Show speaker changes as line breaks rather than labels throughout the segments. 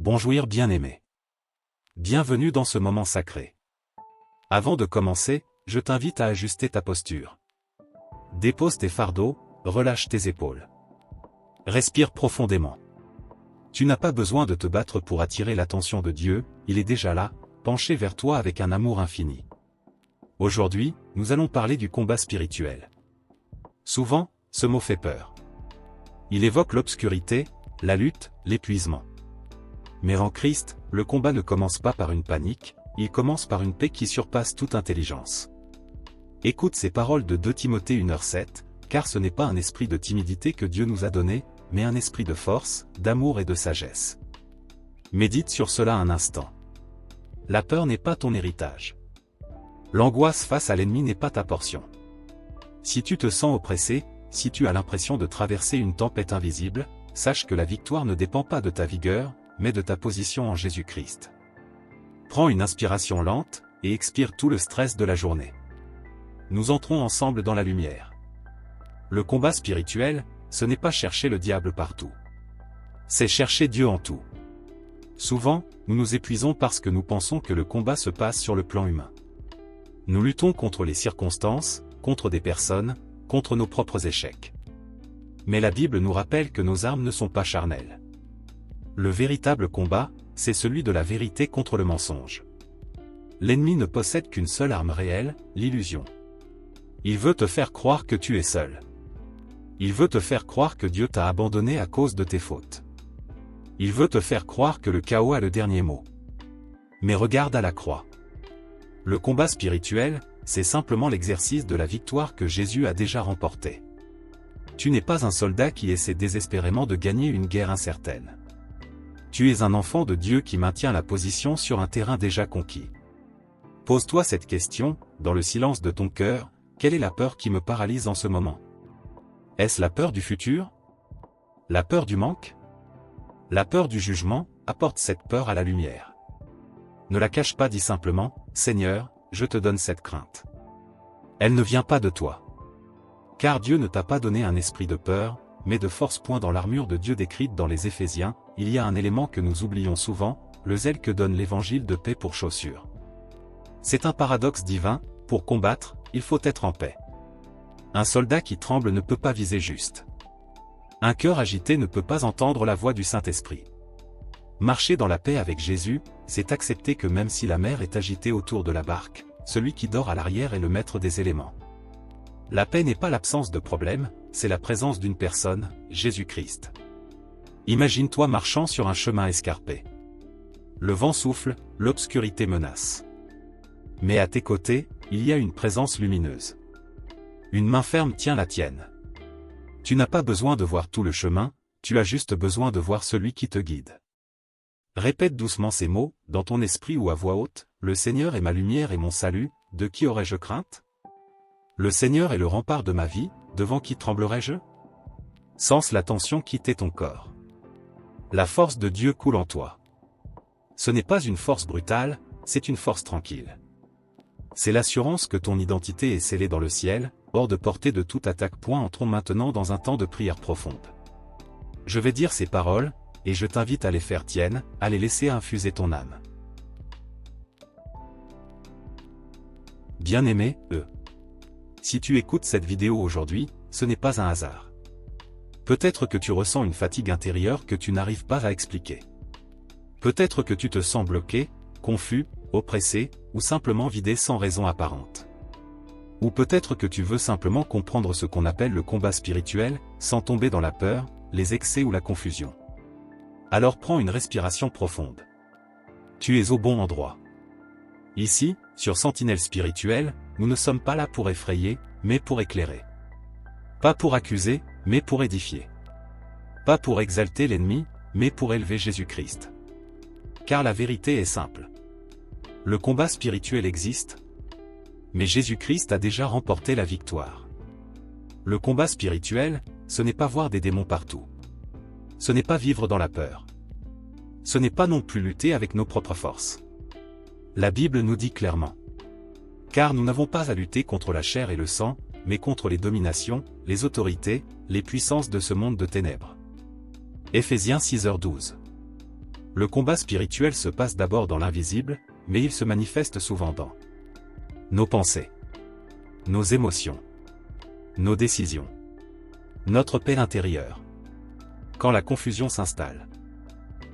Bonjour bien-aimé. Bienvenue dans ce moment sacré. Avant de commencer, je t'invite à ajuster ta posture. Dépose tes fardeaux, relâche tes épaules. Respire profondément. Tu n'as pas besoin de te battre pour attirer l'attention de Dieu, il est déjà là, penché vers toi avec un amour infini. Aujourd'hui, nous allons parler du combat spirituel. Souvent, ce mot fait peur. Il évoque l'obscurité, la lutte, l'épuisement. Mais en Christ, le combat ne commence pas par une panique, il commence par une paix qui surpasse toute intelligence. Écoute ces paroles de 2 Timothée 1h7, car ce n'est pas un esprit de timidité que Dieu nous a donné, mais un esprit de force, d'amour et de sagesse. Médite sur cela un instant. La peur n'est pas ton héritage. L'angoisse face à l'ennemi n'est pas ta portion. Si tu te sens oppressé, si tu as l'impression de traverser une tempête invisible, sache que la victoire ne dépend pas de ta vigueur, mais de ta position en Jésus-Christ. Prends une inspiration lente, et expire tout le stress de la journée. Nous entrons ensemble dans la lumière. Le combat spirituel, ce n'est pas chercher le diable partout. C'est chercher Dieu en tout. Souvent, nous nous épuisons parce que nous pensons que le combat se passe sur le plan humain. Nous luttons contre les circonstances, contre des personnes, contre nos propres échecs. Mais la Bible nous rappelle que nos armes ne sont pas charnelles. Le véritable combat, c'est celui de la vérité contre le mensonge. L'ennemi ne possède qu'une seule arme réelle, l'illusion. Il veut te faire croire que tu es seul. Il veut te faire croire que Dieu t'a abandonné à cause de tes fautes. Il veut te faire croire que le chaos a le dernier mot. Mais regarde à la croix. Le combat spirituel, c'est simplement l'exercice de la victoire que Jésus a déjà remportée. Tu n'es pas un soldat qui essaie désespérément de gagner une guerre incertaine. Tu es un enfant de Dieu qui maintient la position sur un terrain déjà conquis. Pose-toi cette question, dans le silence de ton cœur, quelle est la peur qui me paralyse en ce moment? Est-ce la peur du futur? La peur du manque? La peur du jugement? Apporte cette peur à la lumière. Ne la cache pas, dis simplement, Seigneur, je te donne cette crainte. Elle ne vient pas de toi. Car Dieu ne t'a pas donné un esprit de peur, mais de force. Dans l'armure de Dieu décrite dans les Éphésiens, il y a un élément que nous oublions souvent, le zèle que donne l'évangile de paix pour chaussure. C'est un paradoxe divin, pour combattre, il faut être en paix. Un soldat qui tremble ne peut pas viser juste. Un cœur agité ne peut pas entendre la voix du Saint-Esprit. Marcher dans la paix avec Jésus, c'est accepter que même si la mer est agitée autour de la barque, celui qui dort à l'arrière est le maître des éléments. La paix n'est pas l'absence de problème, c'est la présence d'une personne, Jésus-Christ. Imagine-toi marchant sur un chemin escarpé. Le vent souffle, l'obscurité menace. Mais à tes côtés, il y a une présence lumineuse. Une main ferme tient la tienne. Tu n'as pas besoin de voir tout le chemin, tu as juste besoin de voir celui qui te guide. Répète doucement ces mots, dans ton esprit ou à voix haute, le Seigneur est ma lumière et mon salut, de qui aurais-je crainte? Le Seigneur est le rempart de ma vie, devant qui tremblerais-je? Sens la tension quitter ton corps. La force de Dieu coule en toi. Ce n'est pas une force brutale, c'est une force tranquille. C'est l'assurance que ton identité est scellée dans le ciel, hors de portée de toute attaque. Entrons maintenant dans un temps de prière profonde. Je vais dire ces paroles, et je t'invite à les faire tiennes, à les laisser infuser ton âme. Bien-aimé, si tu écoutes cette vidéo aujourd'hui, ce n'est pas un hasard. Peut-être que tu ressens une fatigue intérieure que tu n'arrives pas à expliquer. Peut-être que tu te sens bloqué, confus, oppressé, ou simplement vidé sans raison apparente. Ou peut-être que tu veux simplement comprendre ce qu'on appelle le combat spirituel, sans tomber dans la peur, les excès ou la confusion. Alors prends une respiration profonde. Tu es au bon endroit. Ici, sur Sentinelle Spirituelle, nous ne sommes pas là pour effrayer, mais pour éclairer. Pas pour accuser, mais pour édifier. Pas pour exalter l'ennemi, mais pour élever Jésus-Christ. Car la vérité est simple. Le combat spirituel existe, mais Jésus-Christ a déjà remporté la victoire. Le combat spirituel, ce n'est pas voir des démons partout. Ce n'est pas vivre dans la peur. Ce n'est pas non plus lutter avec nos propres forces. La Bible nous dit clairement. Car nous n'avons pas à lutter contre la chair et le sang, mais contre les dominations, les autorités, les puissances de ce monde de ténèbres. Éphésiens 6h12. Le combat spirituel se passe d'abord dans l'invisible, mais il se manifeste souvent dans nos pensées, nos émotions, nos décisions, notre paix intérieure. Quand la confusion s'installe,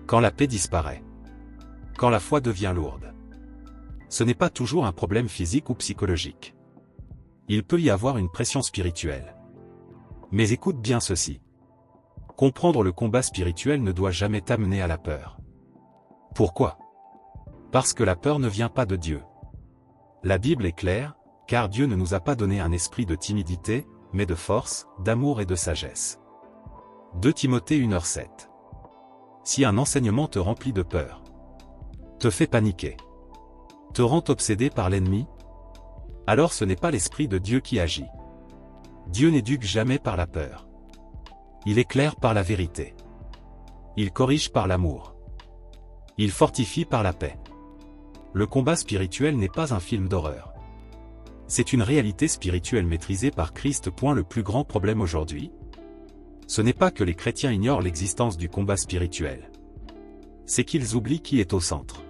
quand la paix disparaît, quand la foi devient lourde. Ce n'est pas toujours un problème physique ou psychologique. Il peut y avoir une pression spirituelle. Mais écoute bien ceci. Comprendre le combat spirituel ne doit jamais t'amener à la peur. Pourquoi? Parce que la peur ne vient pas de Dieu. La Bible est claire, car Dieu ne nous a pas donné un esprit de timidité, mais de force, d'amour et de sagesse. 2 Timothée 1h7. Si un enseignement te remplit de peur, te fait paniquer, te rend obsédé par l'ennemi, alors ce n'est pas l'Esprit de Dieu qui agit. Dieu n'éduque jamais par la peur. Il éclaire par la vérité. Il corrige par l'amour. Il fortifie par la paix. Le combat spirituel n'est pas un film d'horreur. C'est une réalité spirituelle maîtrisée par Christ. Le plus grand problème aujourd'hui, ce n'est pas que les chrétiens ignorent l'existence du combat spirituel. C'est qu'ils oublient qui est au centre.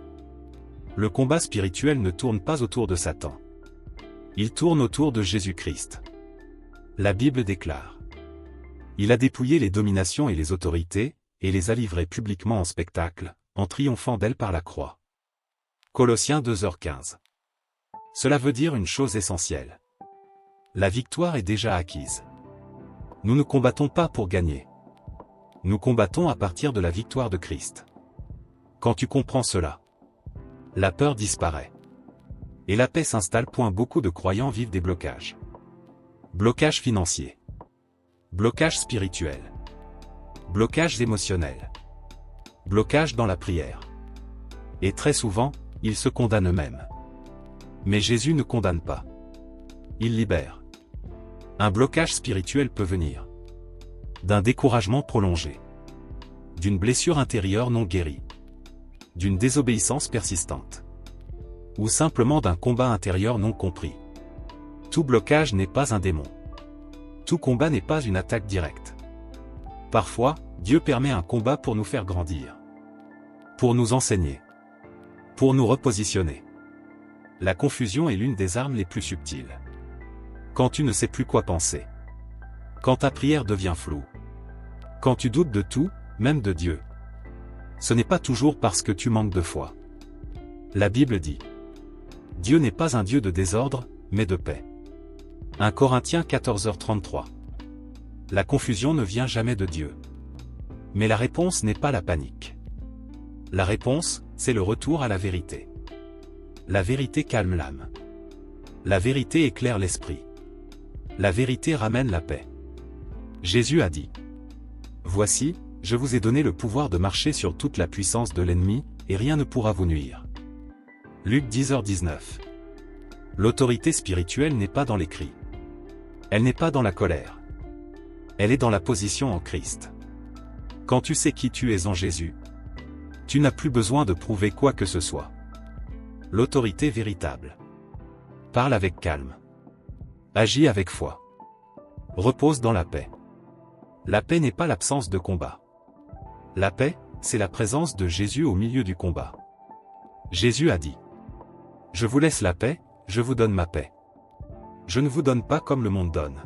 Le combat spirituel ne tourne pas autour de Satan. Il tourne autour de Jésus-Christ. La Bible déclare: il a dépouillé les dominations et les autorités, et les a livrées publiquement en spectacle, en triomphant d'elles par la croix. Colossiens 2h15. Cela veut dire une chose essentielle. La victoire est déjà acquise. Nous ne combattons pas pour gagner. Nous combattons à partir de la victoire de Christ. Quand tu comprends cela, la peur disparaît. Et la paix s'installe. Beaucoup de croyants vivent des blocages. Blocage financier. Blocage spirituel. Blocage émotionnel. Blocage dans la prière. Et très souvent, ils se condamnent eux-mêmes. Mais Jésus ne condamne pas. Il libère. Un blocage spirituel peut venir d'un découragement prolongé, d'une blessure intérieure non guérie, d'une désobéissance persistante, ou simplement d'un combat intérieur non compris. Tout blocage n'est pas un démon. Tout combat n'est pas une attaque directe. Parfois, Dieu permet un combat pour nous faire grandir, pour nous enseigner, pour nous repositionner. La confusion est l'une des armes les plus subtiles. Quand tu ne sais plus quoi penser, quand ta prière devient floue, quand tu doutes de tout, même de Dieu, ce n'est pas toujours parce que tu manques de foi. La Bible dit: Dieu n'est pas un Dieu de désordre, mais de paix. 1 Corinthiens 14h33. La confusion ne vient jamais de Dieu. Mais la réponse n'est pas la panique. La réponse, c'est le retour à la vérité. La vérité calme l'âme. La vérité éclaire l'esprit. La vérité ramène la paix. Jésus a dit: Voici, je vous ai donné le pouvoir de marcher sur toute la puissance de l'ennemi, et rien ne pourra vous nuire. Luc 10h19. L'autorité spirituelle n'est pas dans les cris. Elle n'est pas dans la colère. Elle est dans la position en Christ. Quand tu sais qui tu es en Jésus, tu n'as plus besoin de prouver quoi que ce soit. L'autorité véritable. Parle avec calme. Agis avec foi. Repose dans la paix. La paix n'est pas l'absence de combat. La paix, c'est la présence de Jésus au milieu du combat. Jésus a dit: Je vous laisse la paix, je vous donne ma paix. Je ne vous donne pas comme le monde donne.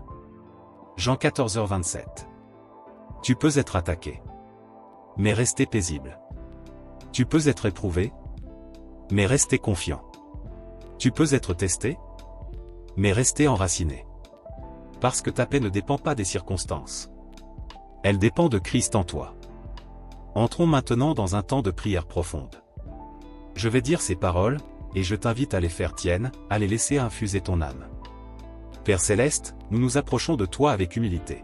Jean 14h27. Tu peux être attaqué, mais restez paisible. Tu peux être éprouvé, mais restez confiant. Tu peux être testé, mais restez enraciné. Parce que ta paix ne dépend pas des circonstances. Elle dépend de Christ en toi. Entrons maintenant dans un temps de prière profonde. Je vais dire ces paroles, et je t'invite à les faire tiennes, à les laisser infuser ton âme. Père Céleste, nous nous approchons de toi avec humilité.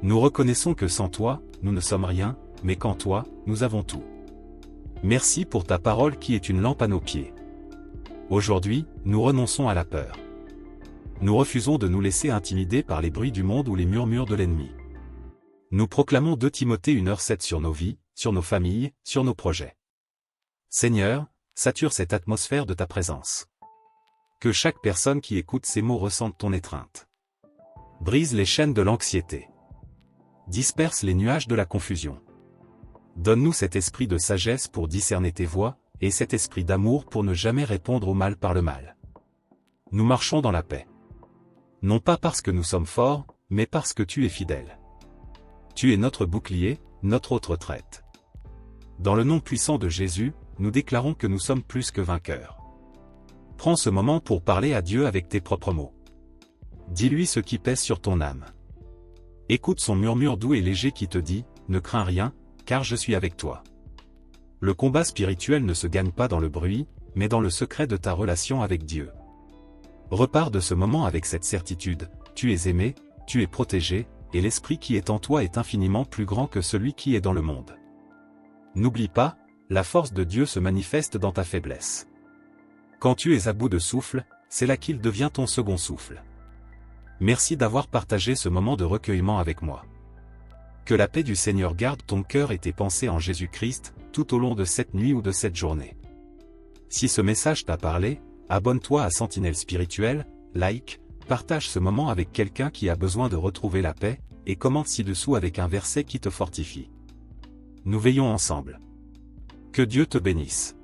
Nous reconnaissons que sans toi, nous ne sommes rien, mais qu'en toi, nous avons tout. Merci pour ta parole qui est une lampe à nos pieds. Aujourd'hui, nous renonçons à la peur. Nous refusons de nous laisser intimider par les bruits du monde ou les murmures de l'ennemi. Nous proclamons 2 Timothée 1h7 sur nos vies, sur nos familles, sur nos projets. Seigneur, sature cette atmosphère de ta présence. Que chaque personne qui écoute ces mots ressente ton étreinte. Brise les chaînes de l'anxiété. Disperse les nuages de la confusion. Donne-nous cet esprit de sagesse pour discerner tes voies, et cet esprit d'amour pour ne jamais répondre au mal par le mal. Nous marchons dans la paix. Non pas parce que nous sommes forts, mais parce que tu es fidèle. Tu es notre bouclier, notre haute retraite. Dans le nom puissant de Jésus, nous déclarons que nous sommes plus que vainqueurs. Prends ce moment pour parler à Dieu avec tes propres mots. Dis-lui ce qui pèse sur ton âme. Écoute son murmure doux et léger qui te dit « Ne crains rien, car je suis avec toi ». Le combat spirituel ne se gagne pas dans le bruit, mais dans le secret de ta relation avec Dieu. Repars de ce moment avec cette certitude, tu es aimé, tu es protégé, et l'esprit qui est en toi est infiniment plus grand que celui qui est dans le monde. N'oublie pas, la force de Dieu se manifeste dans ta faiblesse. Quand tu es à bout de souffle, c'est là qu'il devient ton second souffle. Merci d'avoir partagé ce moment de recueillement avec moi. Que la paix du Seigneur garde ton cœur et tes pensées en Jésus-Christ, tout au long de cette nuit ou de cette journée. Si ce message t'a parlé, abonne-toi à Sentinelle Spirituelle, like, partage ce moment avec quelqu'un qui a besoin de retrouver la paix, et commente ci-dessous avec un verset qui te fortifie. Nous veillons ensemble. Que Dieu te bénisse.